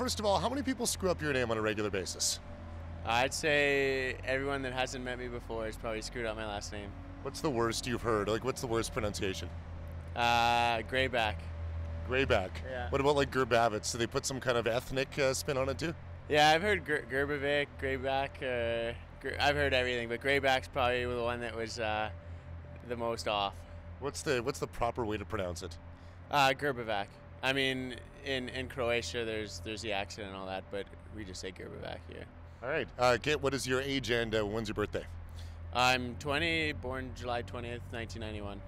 first of all, how many people screw up your name on a regular basis? I'd say everyone that hasn't met me before has probably screwed up my last name. What's the worst you've heard? Like, what's the worst pronunciation? Grbavac. Grbavac. Yeah. What about like Grbavac? So they put some kind of ethnic spin on it too? Yeah, I've heard Grbavac, Grbavac. I've heard everything, but Grbavac's probably the one that was the most off. What's the proper way to pronounce it? Grbavac. I mean, in Croatia, there's the accent and all that, but we just say Grbavac here. All right. What is your age and when's your birthday? I'm 20, born July 20th, 1991.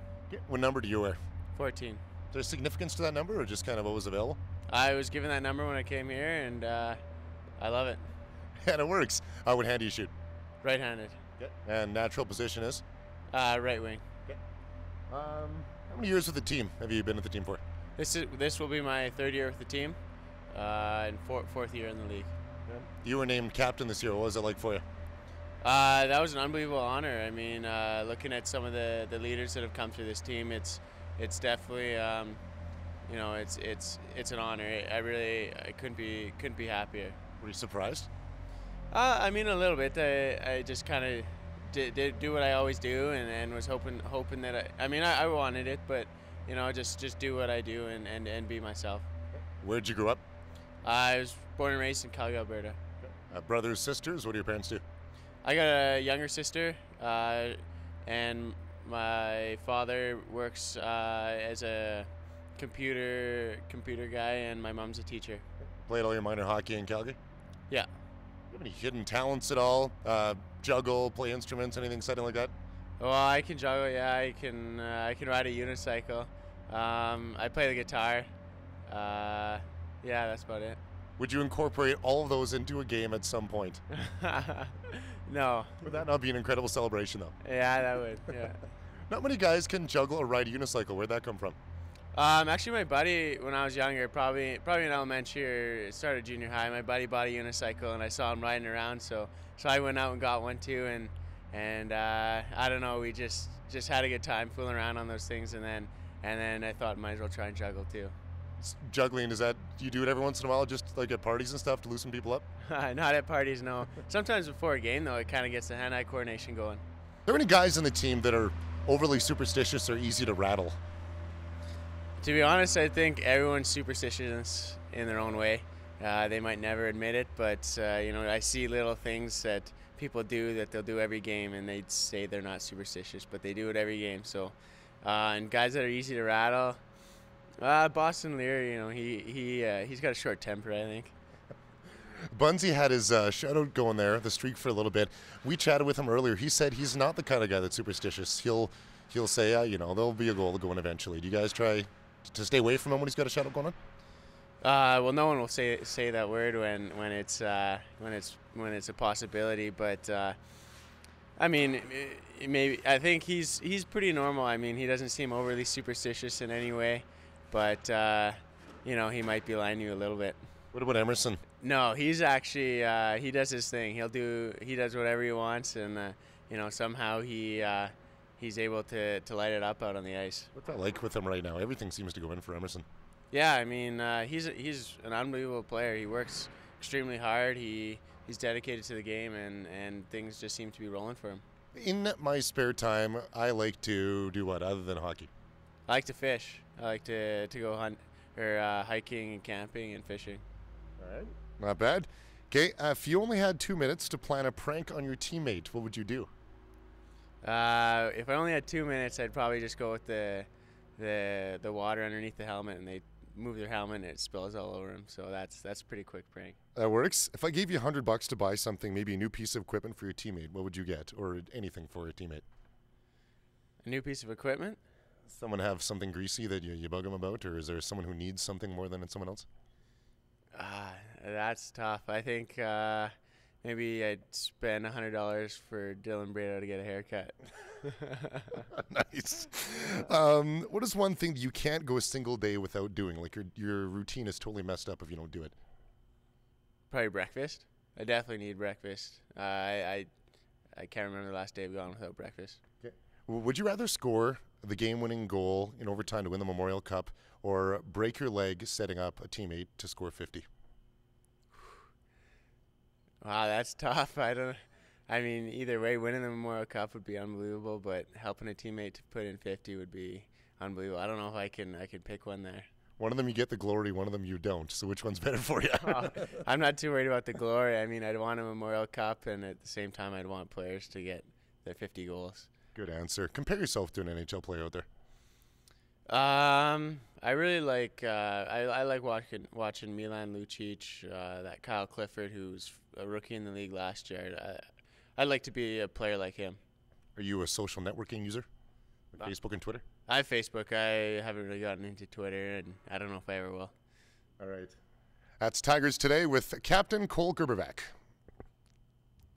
What number do you wear? 14. Is there significance to that number, or just kind of what was available? I was given that number when I came here, and I love it. And it works. What hand do you shoot? Right-handed. Okay. And natural position is? Right wing. Okay. How many years with the team have you been with the team for? This will be my third year with the team, and fourth year in the league. Yeah. You were named captain this year. What was it like for you? That was an unbelievable honor. I mean, looking at some of the leaders that have come through this team, it's definitely it's an honor. I couldn't be happier. Were you surprised? I mean, a little bit. I just kind of did do what I always do, and was hoping that I wanted it, but just do what I do and be myself. Where'd you grow up? I was born and raised in Calgary, Alberta. Brothers, sisters? What do your parents do? I got a younger sister, and my father works as a computer guy, and my mom's a teacher. Played all your minor hockey in Calgary? Yeah. Do you have any hidden talents at all? Juggle, play instruments, anything exciting like that? Well, I can juggle. Yeah, I can ride a unicycle. I play the guitar. Yeah, that's about it. Would you incorporate all of those into a game at some point? No. Would that not be an incredible celebration, though? Yeah, that would. Yeah. Not many guys can juggle or ride a unicycle. Where'd that come from? Actually, my buddy, when I was younger, probably in elementary or started junior high, my buddy bought a unicycle, and I saw him riding around, so I went out and got one too, and I don't know, we just had a good time fooling around on those things, and then I thought might as well try and juggle too. Juggling, do you do it every once in a while, just like at parties and stuff to loosen people up? Not at parties, no. Sometimes before a game, though, it kind of gets the hand-eye coordination going. Are there any guys on the team that are overly superstitious or easy to rattle? To be honest, I think everyone's superstitious in their own way. They might never admit it, but I see little things that people do that they'll do every game, and they'd say they're not superstitious, but they do it every game. So, and guys that are easy to rattle, Boston Lear, he's got a short temper, I think. Bunsey had his shutout going there, the streak for a little bit. We chatted with him earlier. He said he's not the kind of guy that's superstitious. He'll say, there'll be a goal going eventually. Do you guys try to stay away from him when he's got a shutout going on? Well, no one will say that word when it's a possibility, but I mean, maybe I think he's pretty normal. I mean, he doesn't seem overly superstitious in any way, but he might be lying to you a little bit. What about Emerson? No, he's actually he does his thing. He does whatever he wants, and somehow he's able to light it up out on the ice. What's that like with him right now? Everything seems to go in for Emerson. Yeah, I mean, he's an unbelievable player. He works extremely hard. He's dedicated to the game, and things just seem to be rolling for him. In my spare time, I like to do what other than hockey? I like to fish. I like to go hunt or hiking and camping and fishing. All right, not bad. Okay, if you only had 2 minutes to plan a prank on your teammate, what would you do? If I only had 2 minutes, I'd probably just go with the water underneath the helmet, and they move their helmet and it spills all over them. So that's a pretty quick prank. That works. If I gave you $100 to buy something, maybe a new piece of equipment for your teammate, what would you get, or anything for a teammate? A new piece of equipment? Someone have something greasy that you bug them about, or is there someone who needs something more than someone else? That's tough. I think maybe I'd spend $100 for Dylan Brado to get a haircut. Nice. What is one thing that you can't go a single day without doing? Like your routine is totally messed up if you don't do it. Probably breakfast. I definitely need breakfast. I can't remember the last day I've gone without breakfast. Okay. Would you rather score the game-winning goal in overtime to win the Memorial Cup, or break your leg setting up a teammate to score 50? Wow, that's tough. I mean, either way, winning the Memorial Cup would be unbelievable, but helping a teammate to put in 50 would be unbelievable. I don't know if I can pick one there. One of them you get the glory, one of them you don't. So which one's better for you? I'm not too worried about the glory. I mean, I'd want a Memorial Cup, and at the same time, I'd want players to get their 50 goals. Good answer. Compare yourself to an NHL player out there. I really like I like watching Milan Lucic, that Kyle Clifford, who's a rookie in the league last year. I'd like to be a player like him. Are you a social networking user? Like Facebook and Twitter? I have Facebook. I haven't really gotten into Twitter, and I don't know if I ever will. All right. That's Tigers Today with Captain Cole Grbavac.